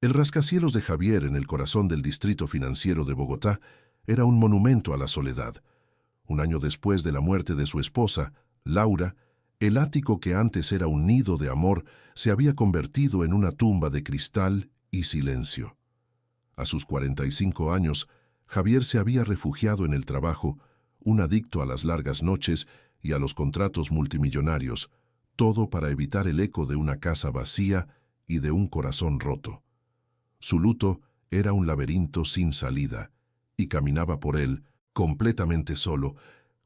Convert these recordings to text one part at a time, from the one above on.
El rascacielos de Javier en el corazón del distrito financiero de Bogotá era un monumento a la soledad. Un año después de la muerte de su esposa, Laura, el ático que antes era un nido de amor se había convertido en una tumba de cristal y silencio. A sus 45 años, Javier se había refugiado en el trabajo, un adicto a las largas noches y a los contratos multimillonarios, todo para evitar el eco de una casa vacía y de un corazón roto. Su luto era un laberinto sin salida, y caminaba por él, completamente solo,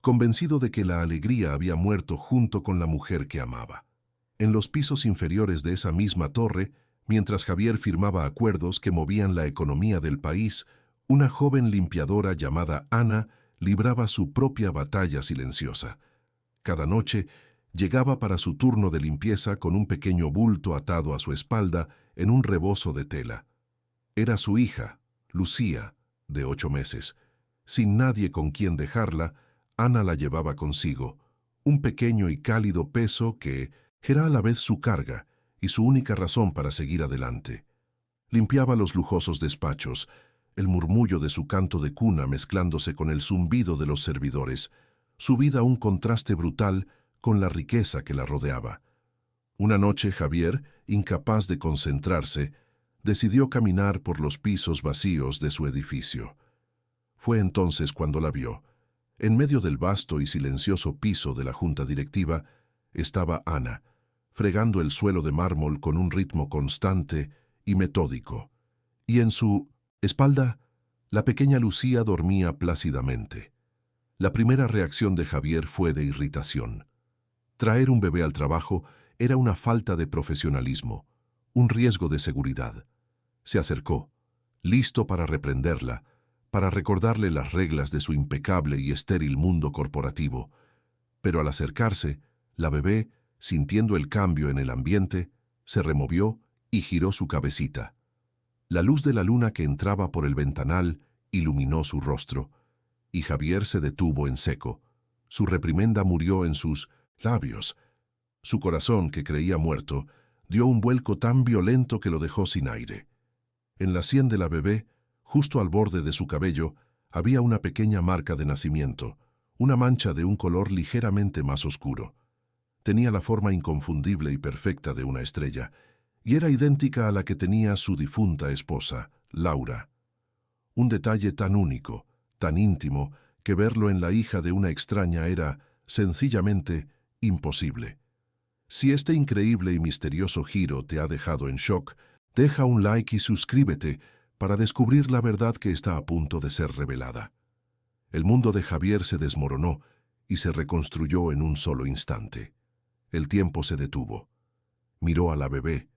convencido de que la alegría había muerto junto con la mujer que amaba. En los pisos inferiores de esa misma torre, mientras Javier firmaba acuerdos que movían la economía del país, una joven limpiadora llamada Ana libraba su propia batalla silenciosa. Cada noche llegaba para su turno de limpieza con un pequeño bulto atado a su espalda en un rebozo de tela. Era su hija, Lucía, de 8 meses. Sin nadie con quien dejarla, Ana la llevaba consigo, un pequeño y cálido peso que era a la vez su carga y su única razón para seguir adelante. Limpiaba los lujosos despachos, el murmullo de su canto de cuna mezclándose con el zumbido de los servidores, su vida un contraste brutal con la riqueza que la rodeaba. Una noche Javier, incapaz de concentrarse, decidió caminar por los pisos vacíos de su edificio. Fue entonces cuando la vio. En medio del vasto y silencioso piso de la junta directiva estaba Ana, fregando el suelo de mármol con un ritmo constante y metódico. Y en su espalda, la pequeña Lucía dormía plácidamente. La primera reacción de Javier fue de irritación. Traer un bebé al trabajo era una falta de profesionalismo, un riesgo de seguridad. Se acercó, listo para reprenderla, para recordarle las reglas de su impecable y estéril mundo corporativo. Pero al acercarse, la bebé, sintiendo el cambio en el ambiente, se removió y giró su cabecita. La luz de la luna que entraba por el ventanal iluminó su rostro, y Javier se detuvo en seco. Su reprimenda murió en sus labios. Su corazón, que creía muerto, dio un vuelco tan violento que lo dejó sin aire. En la sien de la bebé, justo al borde de su cabello, había una pequeña marca de nacimiento, una mancha de un color ligeramente más oscuro. Tenía la forma inconfundible y perfecta de una estrella, y era idéntica a la que tenía su difunta esposa, Laura. Un detalle tan único, tan íntimo, que verlo en la hija de una extraña era, sencillamente, imposible. Si este increíble y misterioso giro te ha dejado en shock, deja un like y suscríbete para descubrir la verdad que está a punto de ser revelada. El mundo de Javier se desmoronó y se reconstruyó en un solo instante. El tiempo se detuvo. Miró a la bebé,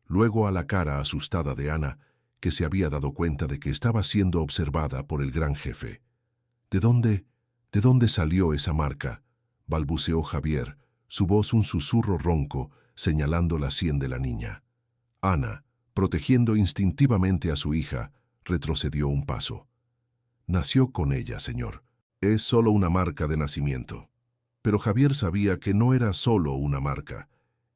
luego a la cara asustada de Ana, que se había dado cuenta de que estaba siendo observada por el gran jefe. ¿De dónde salió esa marca?», balbuceó Javier, su voz un susurro ronco, señalando la sien de la niña. Ana, protegiendo instintivamente a su hija, retrocedió un paso. «Nació con ella, señor. Es solo una marca de nacimiento». Pero Javier sabía que no era solo una marca.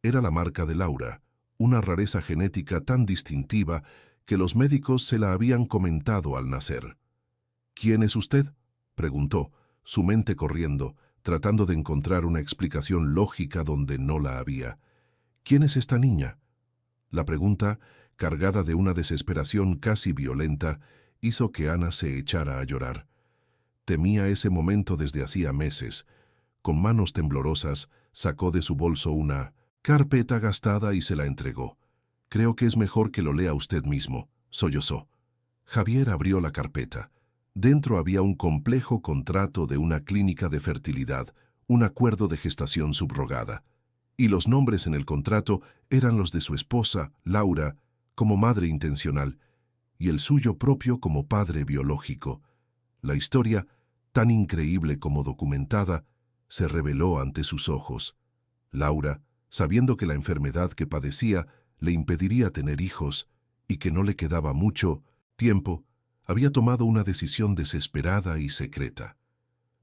Era la marca de Laura, una rareza genética tan distintiva que los médicos se la habían comentado al nacer. «¿Quién es usted?», preguntó, su mente corriendo, tratando de encontrar una explicación lógica donde no la había. «¿Quién es esta niña?». La pregunta, cargada de una desesperación casi violenta, hizo que Ana se echara a llorar. Temía ese momento desde hacía meses. Con manos temblorosas, sacó de su bolso una carpeta gastada y se la entregó. «Creo que es mejor que lo lea usted mismo», sollozó. Javier abrió la carpeta. Dentro había un complejo contrato de una clínica de fertilidad, un acuerdo de gestación subrogada. Y los nombres en el contrato eran los de su esposa, Laura, como madre intencional, y el suyo propio como padre biológico. La historia, tan increíble como documentada, se reveló ante sus ojos. Laura, sabiendo que la enfermedad que padecía le impediría tener hijos y que no le quedaba mucho tiempo, había tomado una decisión desesperada y secreta.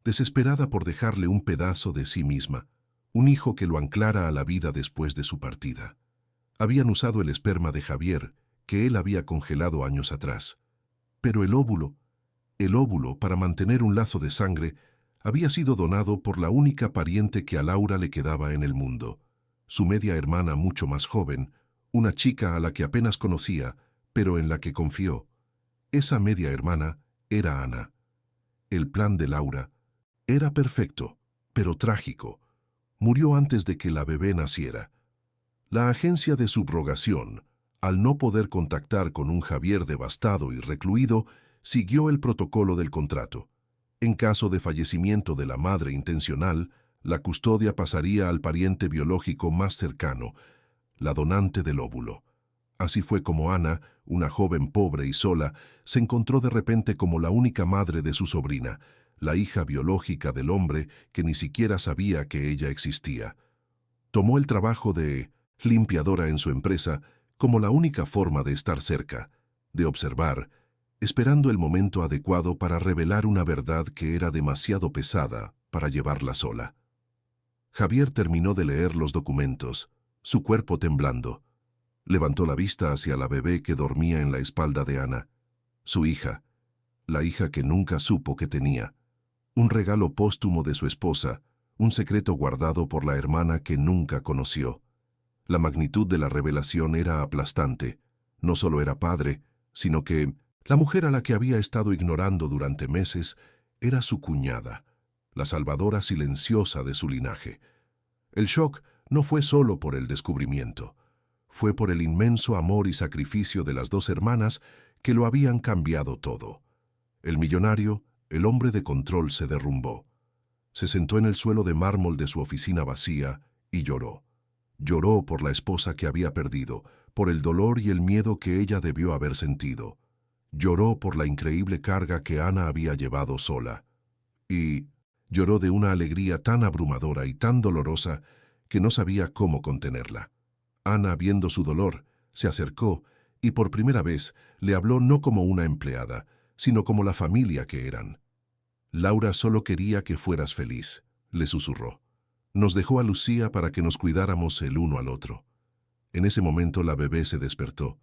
Desesperada por dejarle un pedazo de sí misma, un hijo que lo anclara a la vida después de su partida. Habían usado el esperma de Javier, que él había congelado años atrás. Pero el óvulo, para mantener un lazo de sangre, había sido donado por la única pariente que a Laura le quedaba en el mundo, su media hermana mucho más joven, una chica a la que apenas conocía, pero en la que confió. Esa media hermana era Ana. El plan de Laura era perfecto, pero trágico. Murió antes de que la bebé naciera. La agencia de subrogación, al no poder contactar con un Javier devastado y recluido, siguió el protocolo del contrato. En caso de fallecimiento de la madre intencional, la custodia pasaría al pariente biológico más cercano, la donante del óvulo. Así fue como Ana, una joven pobre y sola, se encontró de repente como la única madre de su sobrina, la hija biológica del hombre que ni siquiera sabía que ella existía. Tomó el trabajo de limpiadora en su empresa como la única forma de estar cerca, de observar, esperando el momento adecuado para revelar una verdad que era demasiado pesada para llevarla sola. Javier terminó de leer los documentos, su cuerpo temblando. Levantó la vista hacia la bebé que dormía en la espalda de Ana, su hija, la hija que nunca supo que tenía, un regalo póstumo de su esposa, un secreto guardado por la hermana que nunca conoció. La magnitud de la revelación era aplastante. No solo era padre, sino que la mujer a la que había estado ignorando durante meses era su cuñada, la salvadora silenciosa de su linaje. El shock no fue solo por el descubrimiento. Fue por el inmenso amor y sacrificio de las dos hermanas que lo habían cambiado todo. El millonario, el hombre de control, se derrumbó. Se sentó en el suelo de mármol de su oficina vacía y lloró. Lloró por la esposa que había perdido, por el dolor y el miedo que ella debió haber sentido. Lloró por la increíble carga que Ana había llevado sola. Y lloró de una alegría tan abrumadora y tan dolorosa que no sabía cómo contenerla. Ana, viendo su dolor, se acercó y por primera vez le habló no como una empleada, sino como la familia que eran. Laura solo quería que fueras feliz, le susurró. Nos dejó a Lucía para que nos cuidáramos el uno al otro. En ese momento la bebé se despertó.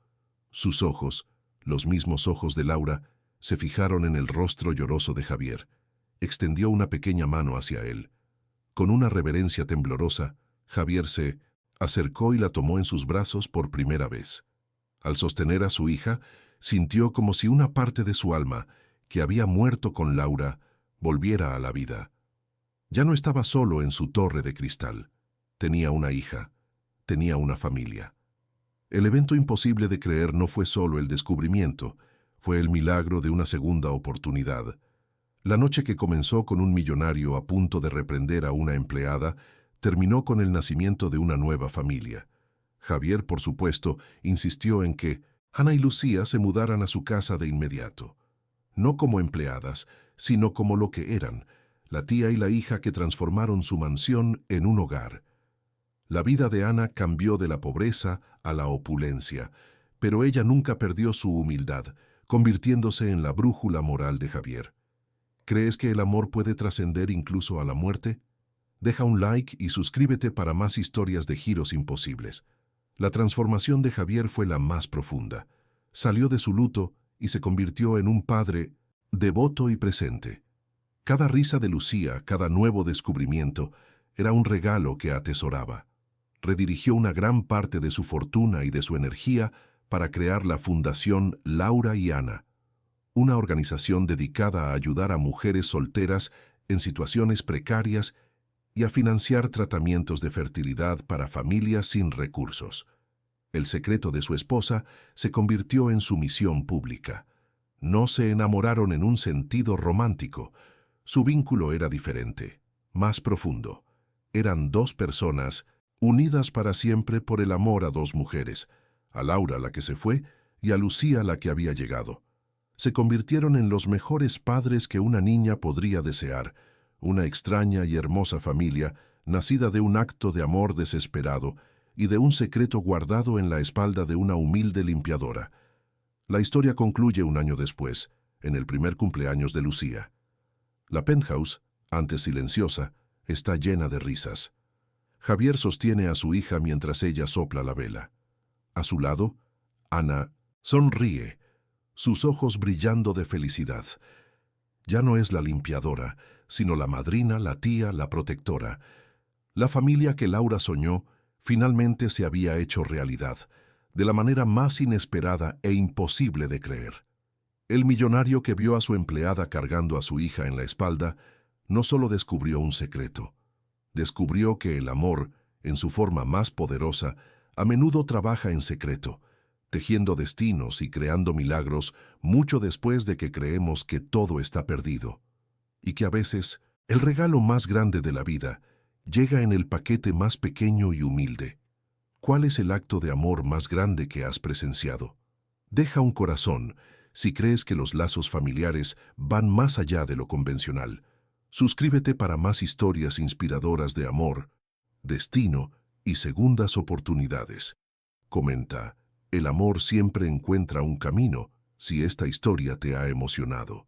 Sus ojos, los mismos ojos de Laura, se fijaron en el rostro lloroso de Javier. Extendió una pequeña mano hacia él. Con una reverencia temblorosa, Javier se acercó y la tomó en sus brazos por primera vez. Al sostener a su hija, sintió como si una parte de su alma, que había muerto con Laura, volviera a la vida. Ya no estaba solo en su torre de cristal. Tenía una hija, tenía una familia. El evento imposible de creer no fue solo el descubrimiento, fue el milagro de una segunda oportunidad. La noche que comenzó con un millonario a punto de reprender a una empleada, terminó con el nacimiento de una nueva familia. Javier, por supuesto, insistió en que Ana y Lucía se mudaran a su casa de inmediato. No como empleadas, sino como lo que eran, la tía y la hija que transformaron su mansión en un hogar. La vida de Ana cambió de la pobreza a la opulencia, pero ella nunca perdió su humildad, convirtiéndose en la brújula moral de Javier. ¿Crees que el amor puede trascender incluso a la muerte? Deja un like y suscríbete para más historias de giros imposibles. La transformación de Javier fue la más profunda. Salió de su luto y se convirtió en un padre devoto y presente. Cada risa de Lucía, cada nuevo descubrimiento, era un regalo que atesoraba. Redirigió una gran parte de su fortuna y de su energía para crear la Fundación Laura y Ana, una organización dedicada a ayudar a mujeres solteras en situaciones precarias y a financiar tratamientos de fertilidad para familias sin recursos. El secreto de su esposa se convirtió en su misión pública. No se enamoraron en un sentido romántico. Su vínculo era diferente, más profundo. Eran dos personas unidas para siempre por el amor a dos mujeres, a Laura la que se fue y a Lucía la que había llegado. Se convirtieron en los mejores padres que una niña podría desear, una extraña y hermosa familia nacida de un acto de amor desesperado y de un secreto guardado en la espalda de una humilde limpiadora. La historia concluye un año después, en el primer cumpleaños de Lucía. La penthouse, antes silenciosa, está llena de risas. Javier sostiene a su hija mientras ella sopla la vela. A su lado, Ana, Sonríe, sus ojos brillando de felicidad. Ya no es la limpiadora, sino la madrina, la tía, la protectora. La familia que Laura soñó finalmente se había hecho realidad, de la manera más inesperada e imposible de creer. El millonario que vio a su empleada cargando a su hija en la espalda no solo descubrió un secreto, descubrió que el amor, en su forma más poderosa, a menudo trabaja en secreto, tejiendo destinos y creando milagros mucho después de que creemos que todo está perdido, y que a veces el regalo más grande de la vida llega en el paquete más pequeño y humilde. ¿Cuál es el acto de amor más grande que has presenciado? Deja un corazón si crees que los lazos familiares van más allá de lo convencional. Suscríbete para más historias inspiradoras de amor, destino y segundas oportunidades. Comenta, el amor siempre encuentra un camino si esta historia te ha emocionado.